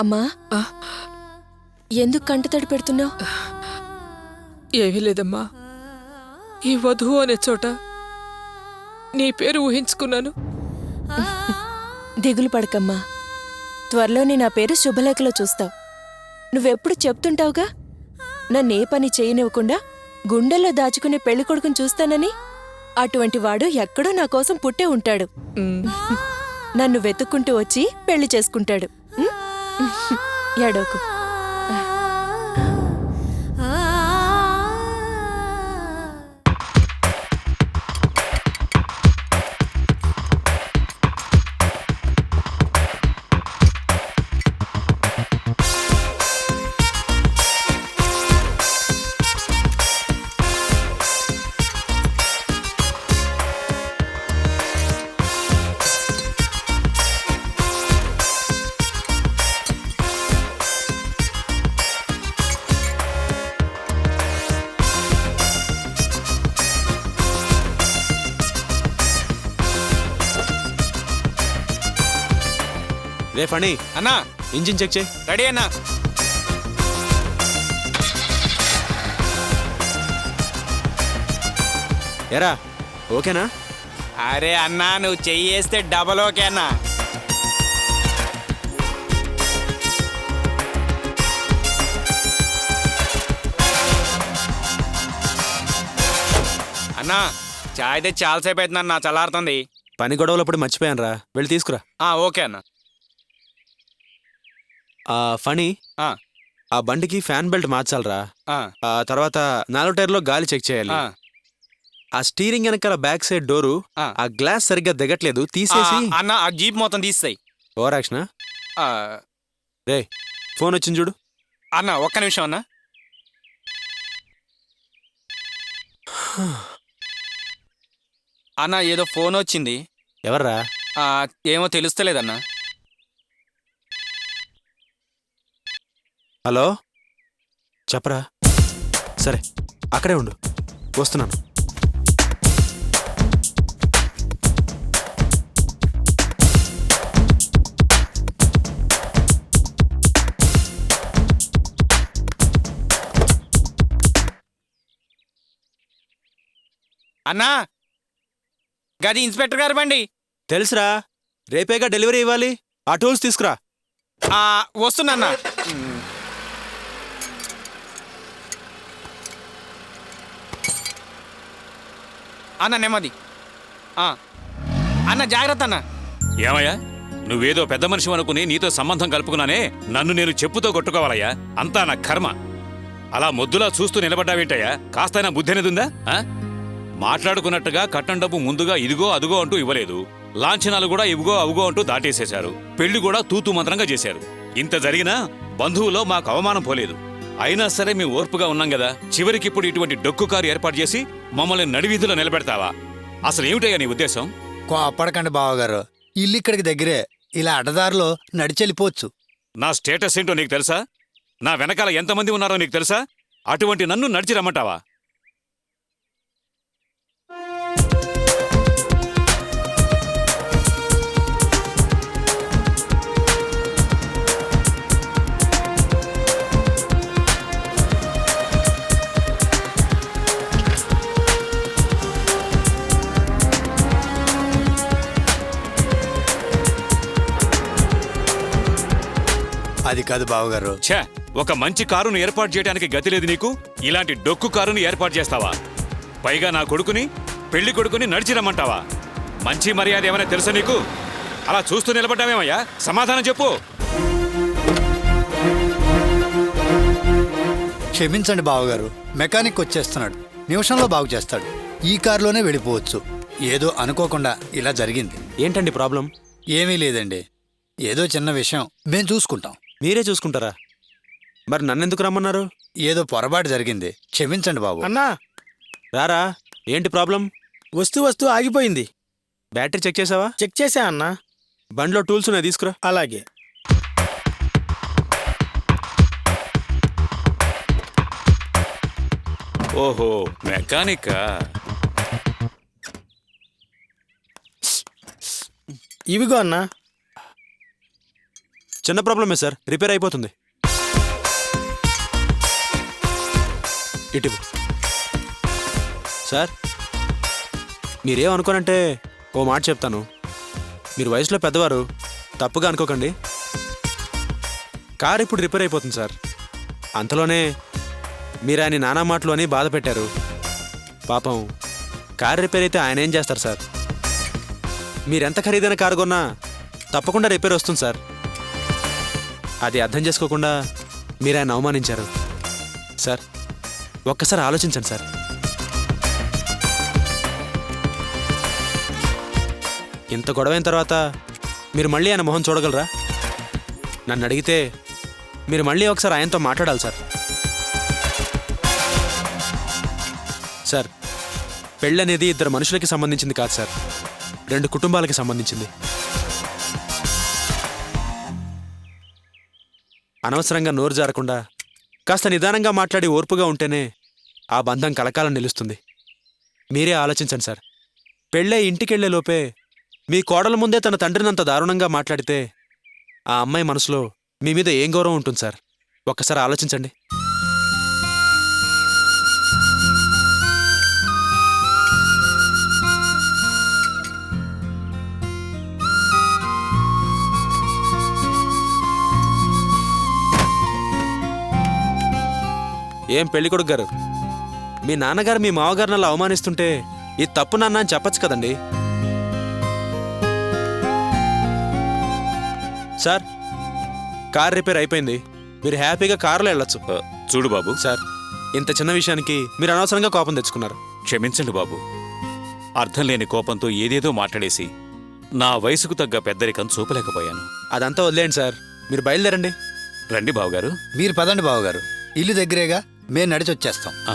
అమ్మా, ఎందుకు కంటతడి పెడుతున్నావు? ఏమీ లేదమ్మా, ఈ వధువు అనే చోట నీ పేరు ఊహించుకున్నాను. దిగులు పడకమ్మా, త్వరలోనే నా పేరు శుభలేఖలో చూస్తావు. నువ్వెప్పుడు చెప్తుంటావుగా, నన్నే పని చేయనివ్వకుండా గుండెల్లో దాచుకునే పెళ్లికొడుకుని చూస్తానని. అటువంటి వాడు ఎక్కడో నా కోసం పుట్టే ఉంటాడు. నన్ను వెతుక్కుంటూ వచ్చి పెళ్లి చేసుకుంటాడు. ఏడోకు. రే ఫణి అన్నా, ఇంజిన్ చెక్ చేయి. రెడీ అన్నా. ఎరా ఓకేనా? అరే అన్నా, నువ్వు చెయ్యేస్తే డబల్ ఓకే అన్నా. అన్నా, చాయ్ తెచ్చి చాలాసేపు అవుతుంది అన్న, చల్లారుతుంది. పని గొడవలప్పుడు మర్చిపోయాను రా, వెళ్ళి తీసుకురా. ఓకే అన్న. ఫణి, ఆ బండికి ఫ్యాన్ బెల్ట్ మార్చాలరా. తర్వాత 4 టైర్లో గాలి చెక్ చేయాలి. ఆ స్టీరింగ్ వెనకాల బ్యాక్ సైడ్ డోరు ఆ గ్లాస్ సరిగ్గా దిగట్లేదు, తీసేసి. అన్న, ఆ జీప్ మొత్తం తీస్తాయి. Over action. రే ఫోన్ వచ్చింది చూడు. అన్న ఒక్క నిమిషం అన్న. అన్న ఏదో ఫోన్ వచ్చింది. ఎవర్రా? ఏమో తెలుస్తలేదన్నా. హలో, చెప్పరా. సరే అక్కడే ఉండు, వస్తున్నాను. అన్నా, గది ఇన్స్పెక్టర్ గారు బండి. తెలుసురా, రేపేగా డెలివరీ ఇవ్వాలి. ఆ టూల్స్ తీసుకురా. వస్తున్నా. అన్న నెమ్మది. అన్న జాగ్రత్త అన్న. ఏమయ్యా, నువ్వేదో పెద్ద మనిషి అనుకుని నీతో సంబంధం కలుపుకున్నానే, నన్ను నేను చెప్పుతో కొట్టుకోవాలయ్యా. అంతా నా కర్మ. అలా మొద్దులా చూస్తూ నిలబడ్డావేంటయ్యా? కాస్తైనా బుద్ధి అనేది ఉందా? మాట్లాడుకున్నట్టుగా కట్నం డబ్బు ముందుగా ఇదిగో అదుగో అంటూ ఇవ్వలేదు. లాంఛనాలు కూడా ఇవిగో అవుగో అంటూ దాటేసేశారు. పెళ్లి కూడా తూతూ మంత్రంగా చేశారు. ఇంత జరిగినా బంధువులో మాకు అవమానం పోలేదు. అయినా సరే మేము ఓర్పుగా ఉన్నాం కదా. చివరికిప్పుడు ఇటువంటి డొక్కు కారు ఏర్పాటు చేసి మమ్మల్ని నడివీధిలో నిలబెడతావా? అసలు ఏమిటయ్యా నీ ఉద్దేశం? కోపడకండి బావగారు, ఇల్లు ఇక్కడికి దగ్గరే. ఇలా అడ్డదారిలో నడిచెళ్ళిపోవచ్చు. నా స్టేటస్ ఏంటో నీకు తెలుసా? నా వెనకాల ఎంతమంది ఉన్నారో నీకు తెలుసా? అటువంటి నన్ను నడిచి రమ్మంటావా? అది కాదు బావగారు. ఛే, ఒక మంచి కారును ఏర్పాటు చేయడానికి గతి లేదు నీకు. ఇలాంటి డొక్కు కారును ఏర్పాటు చేస్తావా? పైగా నా కొడుకుని, పెళ్లి కొడుకుని నడిచి రమ్మంటావా? మంచి మర్యాద ఏమైనా తెలుసా నీకు? అలా చూస్తూ నిలబడ్డావేమయ్యా? సమాధానం చెప్పు. క్షమించండి బావగారు, మెకానిక్ వచ్చేస్తున్నాడు, నిమిషంలో బాగు చేస్తాడు. ఈ కారులోనే వెళ్ళిపోవచ్చు. ఏదో అనుకోకుండా ఇలా జరిగింది. ఏంటండి ప్రాబ్లం? ఏమీ లేదండి, ఏదో చిన్న విషయం. మేం చూసుకుంటాం. మీరే చూసుకుంటారా? మరి నన్నెందుకు రమ్మన్నారు? ఏదో పొరపాటు జరిగింది, క్షమించండి బాబు. అన్నా, రారా, ఏంటి ప్రాబ్లం? వస్తూ ఆగిపోయింది. బ్యాటరీ చెక్ చేసావా? చెక్ చేసా అన్నా. బండిలో టూల్స్ ఉన్నాయి, తీసుకురా. అలాగే. ఓహో, మెకానికా? ఇవిగో అన్నా. చిన్న ప్రాబ్లమే సార్, రిపేర్ అయిపోతుంది. ఇటు సార్, మీరేమనుకోనంటే ఓ మాట చెప్తాను. మీరు వయసులో పెద్దవారు, తప్పుగా అనుకోకండి. కార్ ఇప్పుడు రిపేర్ అయిపోతుంది సార్. అంతలోనే మీరు ఆయన నానా మాటలు అని బాధ పెట్టారు. పాపం కార్ రిపేర్ అయితే ఆయన ఏం చేస్తారు సార్? మీరెంత ఖరీదైన కారు కొన్నా తప్పకుండా రిపేర్ వస్తుంది సార్. అది అర్థం చేసుకోకుండా మీరు ఆయన అవమానించారు సార్. ఒక్కసారి ఆలోచించండి సార్. ఇంత గొడవైన తర్వాత మీరు మళ్ళీ ఆయన మొహం చూడగలరా? నన్ను అడిగితే మీరు మళ్ళీ ఒకసారి ఆయనతో మాట్లాడాలి సార్. సార్, పెళ్ళనేది ఇద్దరు మనుషులకి సంబంధించింది కాదు సార్, 2 కుటుంబాలకి సంబంధించింది. అనవసరంగా నోరు జారకుండా కాస్త నిదానంగా మాట్లాడి ఓర్పుగా ఉంటేనే ఆ బంధం కలకాలం నిలుస్తుంది. మీరే ఆలోచించండి సార్. పెళ్ళే ఇంటికెళ్లే లోపే మీ కోడల ముందే తన తండ్రినంత దారుణంగా మాట్లాడితే ఆ అమ్మాయి మనసులో మీ మీద ఏం గౌరవం ఉంటుంది సార్? ఒక్కసారి ఆలోచించండి. ఏం పెళ్ళికొడుకు గారు, మీ నాన్నగారు మీ మావగారిని అలా అవమానిస్తుంటే ఇది తప్పు నాన్న అని చెప్పచ్చు కదండి. సార్, కార్ రిపేర్ అయిపోయింది, మీరు హ్యాపీగా కారులో వెళ్ళొచ్చు. చూడు బాబు, సార్, ఇంత చిన్న విషయానికి మీరు అనవసరంగా కోపం తెచ్చుకున్నారు. క్షమించండి బాబు. అర్థం లేని కోపంతో ఏదేదో మాట్లాడేసి నా వయసుకు తగ్గ పెద్దరికం చూపలేకపోయాను. అదంతా వదిలేండి సార్, మీరు బయలుదేరండి. రండి బావగారు. మీరు పదండి బావగారు, ఇల్లు దగ్గరేగా, మేము నడిచి వచ్చేస్తాం. ఆ,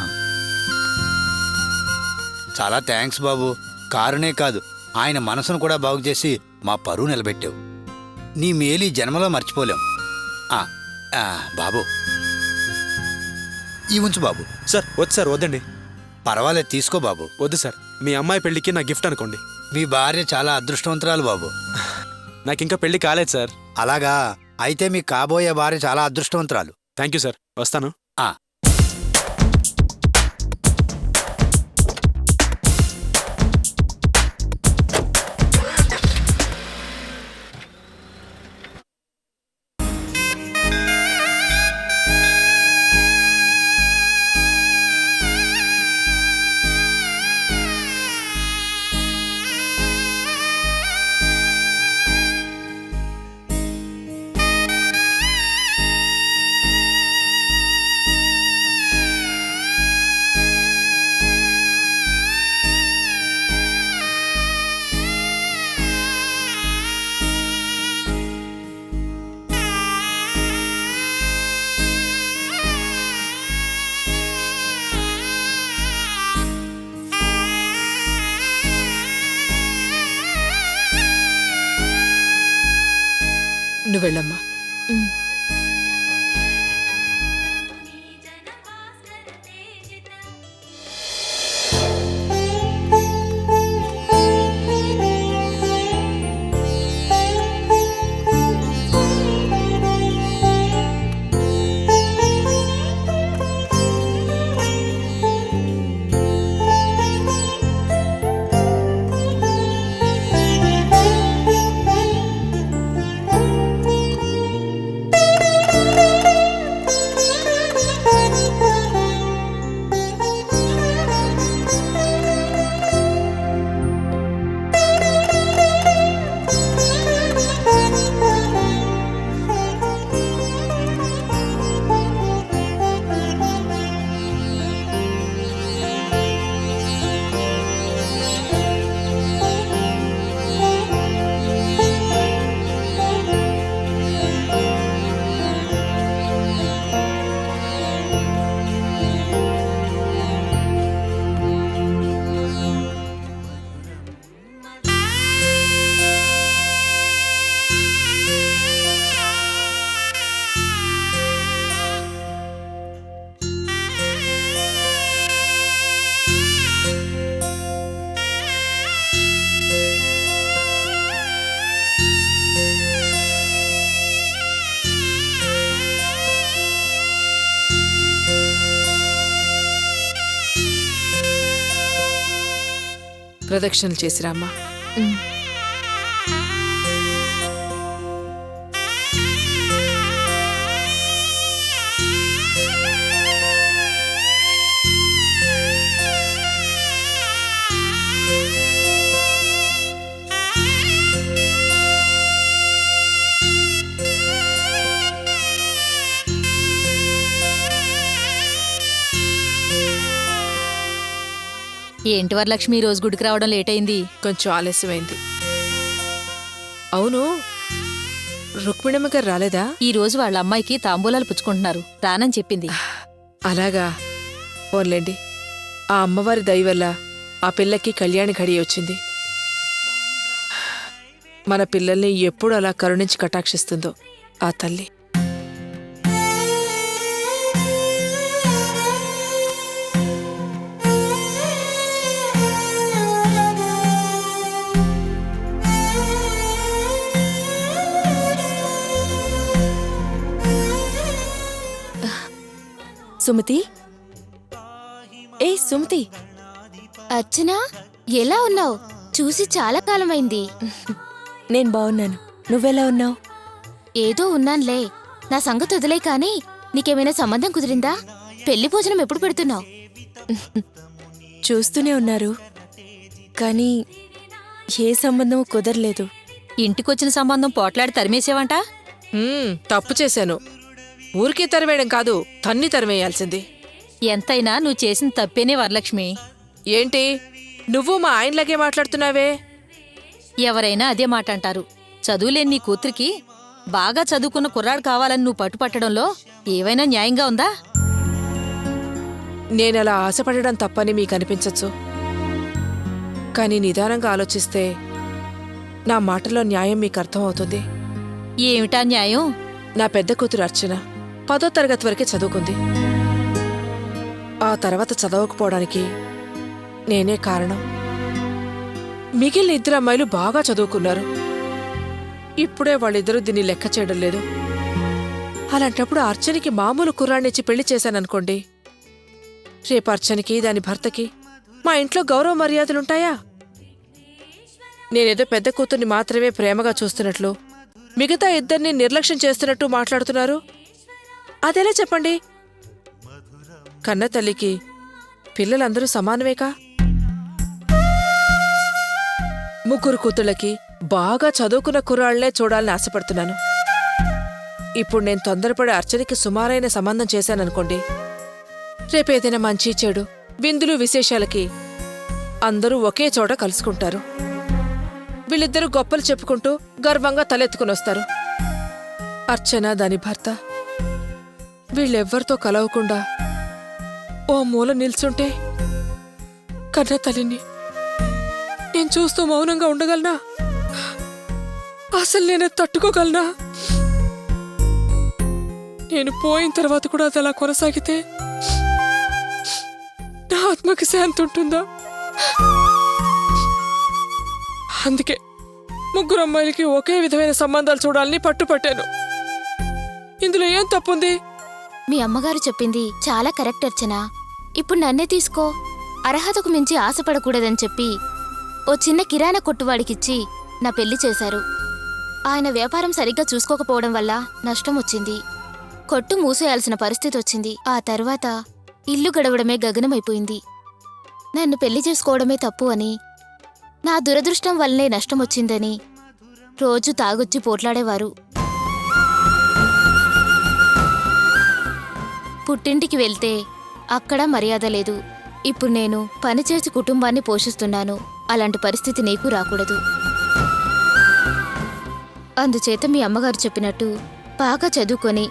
చాలా థ్యాంక్స్ బాబు. కారునే కాదు, ఆయన మనసును కూడా బాగు చేసి మా పరువు నిలబెట్టావు. నీ మేలు ఈ జన్మలో మర్చిపోలేం. ఆ, ఆ, బాబు ఈ ఉంచు బాబు. సార్ వద్దు సార్, వద్దండి. పర్వాలేదు, తీసుకో బాబు. వద్దు సార్, మీ అమ్మాయి పెళ్ళికి నా గిఫ్ట్ అనుకోండి. మీ భార్య చాలా అదృష్టవంతురాలు బాబు. నాకు ఇంకా పెళ్లి కాలేదు సార్. అలాగా, అయితే మీ కాబోయే భార్య చాలా అదృష్టవంతురాలు. థ్యాంక్ యూ సార్, వస్తాను. ఆ, నువ్వు వెళ్ళమ్మా. ప్రదక్షిణలు చేసిరామ్మా. ఏంటి వరలక్ష్మి ఈ రోజు గుడికి రావడం లేట్ అయింది? కొంచెం ఆలస్యమైంది. అవును, రుక్మిణమ్మ గారు రాలేదా? ఈ రోజు వాళ్ళ అమ్మాయికి తాంబూలాలు పుచ్చుకుంటున్నారు, రానని చెప్పింది. అలాగా, పోన్లేండి. ఆ అమ్మవారి దయ వల్ల ఆ పిల్లకి కళ్యాణి ఘడి వచ్చింది. మన పిల్లల్ని ఎప్పుడు అలా కరుణించి కటాక్షిస్తుందో ఆ తల్లి. సుమతి, ఏ సుమతి, అర్చనా, ఎలా ఉన్నావు? చూసి చాలా కాలమైంది. నేను బాగున్నాను. నువ్వెలా ఉన్నావు? ఏదో ఉన్నాన్లే. నా సంగతి వదిలే కానీ నీకేమైనా సంబంధం కుదిరిందా? పెళ్లి భోజనం ఎప్పుడు పెడుతున్నావు? చూస్తూనే ఉన్నారు, కానీ ఏ సంబంధం కుదరలేదు. ఇంటికొచ్చిన సంబంధం పోట్లాడి తరిమేసేవంట. తప్పు చేశాను. ఊరికే తరివేయడం కాదు, తన్ని తరివేయాల్సింది. ఎంతైనా నువ్వు చేసిన తప్పేనే వరలక్ష్మి. ఏంటి, నువ్వు మా ఆయనలాగే మాట్లాడుతున్నావే? ఎవరైనా అదే మాట అంటారు. చదువులేని నీ కూతురికి బాగా చదువుకున్న కుర్రాడు కావాలని నువ్వు పట్టుపట్టడంలో ఏవైనా న్యాయంగా ఉందా? నేనలా ఆశపడడం తప్పని మీకు అనిపించచ్చు, కానీ నిదానంగా ఆలోచిస్తే నా మాటలో న్యాయం మీకు అర్థమవుతుంది. ఏమిటా న్యాయం? నా పెద్ద కూతురు అర్చన 10వ తరగతి వరకే చదువుకుంది. ఆ తర్వాత చదవకపోవడానికి నేనే కారణం. మిగిలిన 2 అమ్మాయిలు బాగా చదువుకున్నారు. ఇప్పుడే వాళ్ళిద్దరూ దీన్ని లెక్క చేయడం లేదు. అలాంటప్పుడు అర్చనకి మామూలు కుర్రాన్నిచ్చి పెళ్లి చేశాననుకోండి, రేపు అర్చనకి దాని భర్తకి మా ఇంట్లో గౌరవ మర్యాదలుంటాయా? నేనేదో పెద్ద కూతుర్ని మాత్రమే ప్రేమగా చూస్తున్నట్లు మిగతా 2 నిర్లక్ష్యం చేస్తున్నట్టు మాట్లాడుతున్నారు. అదెలా చెప్పండి? కన్న తల్లికి పిల్లలందరూ సమానమేకా? 3 కూతుళ్ళకి బాగా చదువుకున్న కుర్రాళ్లే చూడాలని ఆశపడుతున్నాను. ఇప్పుడు నేను తొందరపడి అర్చనకి సుమారైన సంబంధం చేశాననుకోండి, రేపేదైనా మంచి చెడు విందులు విశేషాలకి అందరూ ఒకే చోట కలుసుకుంటారు. వీళ్ళిద్దరూ గొప్పలు చెప్పుకుంటూ గర్వంగా తలెత్తుకునొస్తారు. అర్చన దాని భర్త వీళ్ళెవ్వరితో కలవకుండా ఓ మూల నిల్చుంటే కన్న తల్లిని నేను చూస్తూ మౌనంగా ఉండగలనా? అసలు నేను తట్టుకోగలనా? నేను పోయిన తర్వాత కూడా అది అలా కొనసాగితే నా ఆత్మకి శాంతి ఉంటుందా? అందుకే 3 అమ్మాయిలకి ఒకే విధమైన సంబంధాలు చూడాలని పట్టుపట్టాను. ఇందులో ఏం తప్పుంది? మీ అమ్మగారు చెప్పింది చాలా కరెక్ట్ అర్చనా. ఇప్పుడు నన్నే తీసుకో. అర్హతకు మించి ఆశపడకూడదని చెప్పి ఓ చిన్న కిరాణా కొట్టువాడికిచ్చి నా పెళ్లి చేశారు. ఆయన వ్యాపారం సరిగ్గా చూసుకోకపోవడం వల్ల నష్టం వచ్చింది. కొట్టు మూసేయాల్సిన పరిస్థితి వచ్చింది. ఆ తర్వాత ఇల్లు గడవడమే గగనమైపోయింది. నన్ను పెళ్లి చేసుకోవడమే తప్పు అని, నా దురదృష్టం వల్లనే నష్టం వచ్చిందని రోజు తాగొచ్చి పోట్లాడేవారు. పుట్టింటికి వెళ్తే అక్కడ మర్యాద లేదు. ఇప్పుడు నేను పనిచేసి కుటుంబాన్ని పోషిస్తున్నాను. అలాంటి పరిస్థితి నీకు రాకూడదు. అందుచేత మీ అమ్మగారు చెప్పినట్టు బాగా చదువుకొని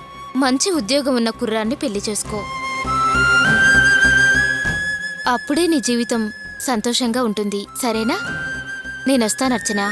మంచి ఉద్యోగం ఉన్న కుర్రాన్ని పెళ్లి చేసుకో. అప్పుడే నీ జీవితం సంతోషంగా ఉంటుంది. సరేనా? నేనొస్తాను అర్చనా.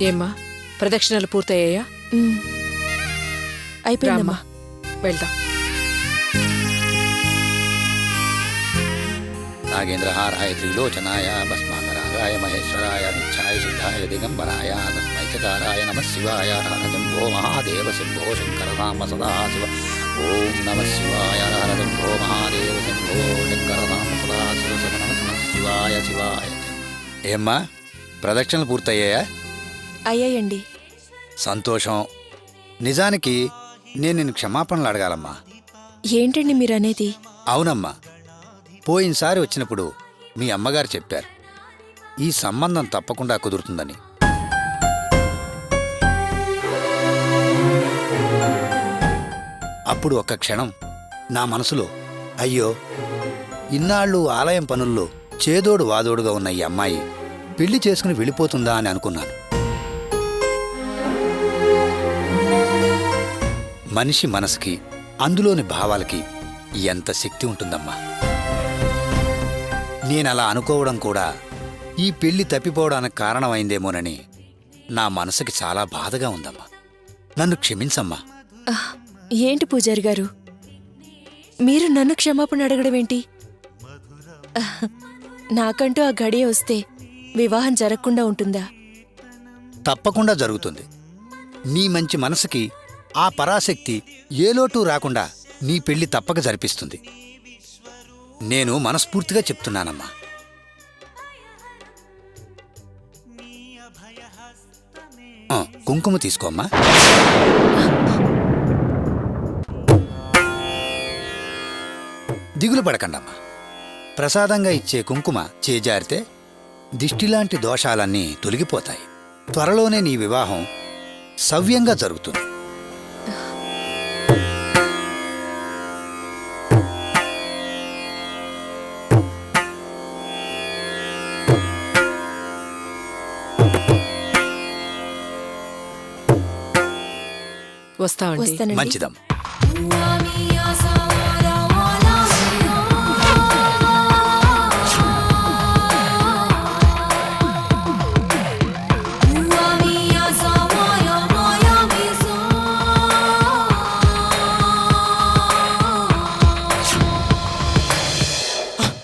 ఏమ్మా ప్రదక్షిణలు పూర్తయ్యాయా? ఉమ్. అయిపోయిందమ్మా. వెళ్దాం. నాగేంద్రహారాయ త్రిలోచనాయ భస్మాకరాగాయ మహేశ్వరాయ నిత్యాయ శుద్ధాయ దిగంబరాయ తస్మై చకారాయ నమః శివాయ హర శంభో మహాదేవ శంభో శంకర రామ సదాశివ. ఓం నమః శివాయ హర శంభో మహాదేవ శంభో శంకర రామ సదాశివ సమన నమః శివాయ శివాయ. ఏమ్మా ప్రదక్షిణలు పూర్తయ్యాయా? అయ్యాయండి. సంతోషం. నిజానికి నేను నిన్ను క్షమాపణలు అడగాలమ్మా. ఏంటండి మీరనేది? అవునమ్మా, పోయినసారి వచ్చినప్పుడు మీ అమ్మగారు చెప్పారు ఈ సంబంధం తప్పకుండా కుదురుతుందని. అప్పుడు ఒక్క క్షణం నా మనసులో అయ్యో, ఇన్నాళ్ళు ఆలయం పనుల్లో చేదోడు వాదోడుగా ఉన్న ఈ అమ్మాయి పెళ్లి చేసుకుని వెళ్ళిపోతుందా అని అనుకున్నాను. మనిషి మనసుకి, అందులోని భావాలకి ఎంత శక్తి ఉంటుందమ్మా. నేనలా అనుకోవడం కూడా ఈ పెళ్లి తప్పిపోవడానికి కారణమైందేమోనని నా మనసుకి చాలా బాధగా ఉందమ్మా. నన్ను క్షమించమ్మా. ఆహ్, ఏంటి పూజారి గారు, మీరు నన్ను క్షమాపణ అడగడం ఏంటి? ఆహ్, నాకంటూ ఆ గడియ వస్తే వివాహం జరగకుండా ఉంటుందా? తప్పకుండా జరుగుతుంది. నీ మంచి మనసుకి ఆ పరాశక్తి ఏ లోటు రాకుండా నీ పెళ్లి తప్పక జరిపిస్తుంది. నేను మనస్ఫూర్తిగా చెప్తున్నానమ్మా. కుంకుమ తీసుకోమ్మా. దిగులు పడకండమ్మా. ప్రసాదంగా ఇచ్చే కుంకుమ చేజారితే దిష్టిలాంటి దోషాలన్నీ తొలగిపోతాయి. త్వరలోనే నీ వివాహం సవ్యంగా జరుగుతుంది. వస్తామండి. వస్తానండి. మంచిదమ్మా.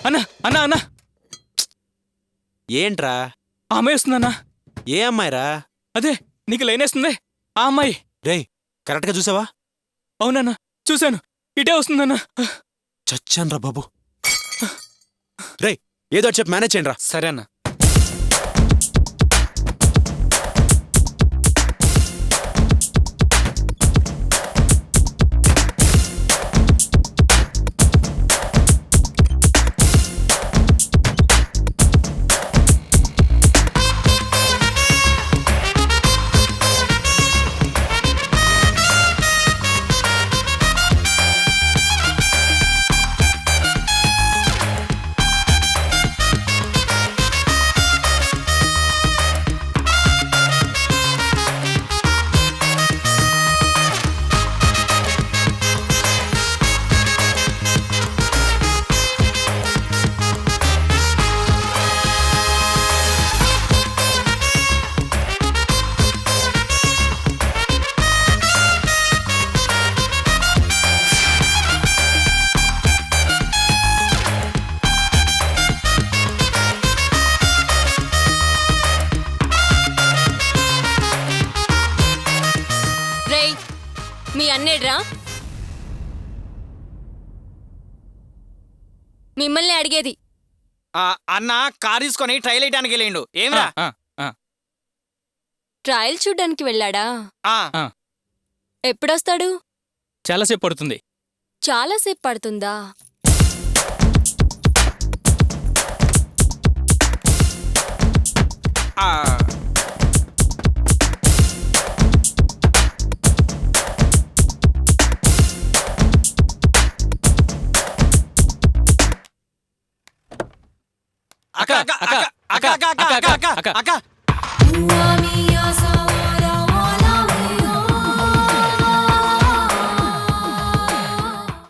అన్నా అన్నా అన్నా, ఏంట్రా? ఆ అమ్మాయి వస్తుందన్నా. ఏ అమ్మాయిరా? అదే నీకు లైనేస్తుంది ఆ అమ్మాయి. రేయ్, కరెక్ట్గా చూసావా? అవునన్నా, చూశాను. ఇటే వస్తుందన్నా. చచ్చాన్రా బాబు. రేయ్, ఏదో ఒకటి చెప్పి మేనేజ్ చేయండి రా. సరే అన్నా. మీ అన్నేడ్రా? మిమ్మల్ని అడిగేది. అన్న కార్ తీసుకొని ట్రైల్ వేయడానికి వెళ్ళిండు. ఏమిరా? ట్రయల్ చూడ్డానికి వెళ్ళాడా? ఎప్పుడొస్తాడు? చాలాసేపు పడుతుంది. చాలాసేపు పడుతుందా? అక్క అక్క అక్క అక్క అక్క అక్క అక్క అక్క